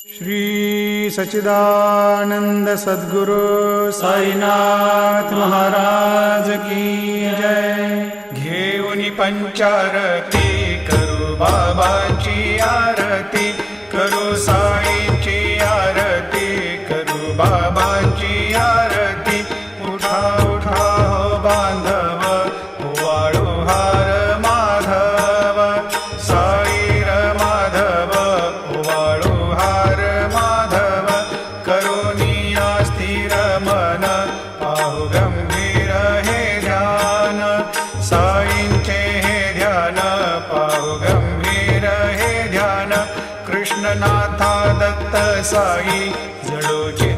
श्री सच्चिदानंद सद्गुरु साईनाथ महाराज की जय। घेऊनी पंचारती करू बाबाची आरती, करू साईची आरती, करू बाबाची आरती। उठा उठा हो बांधव, वाळू हार माधव, साई र माधव, वाळू हार माधव। करुणिया स्थिर मन, पाहु गंभीर हे ध्यान, साईंचे हे ध्यान, पाहु गंभीर हे ध्यान। कृष्णनाथा दत्त साई जडोची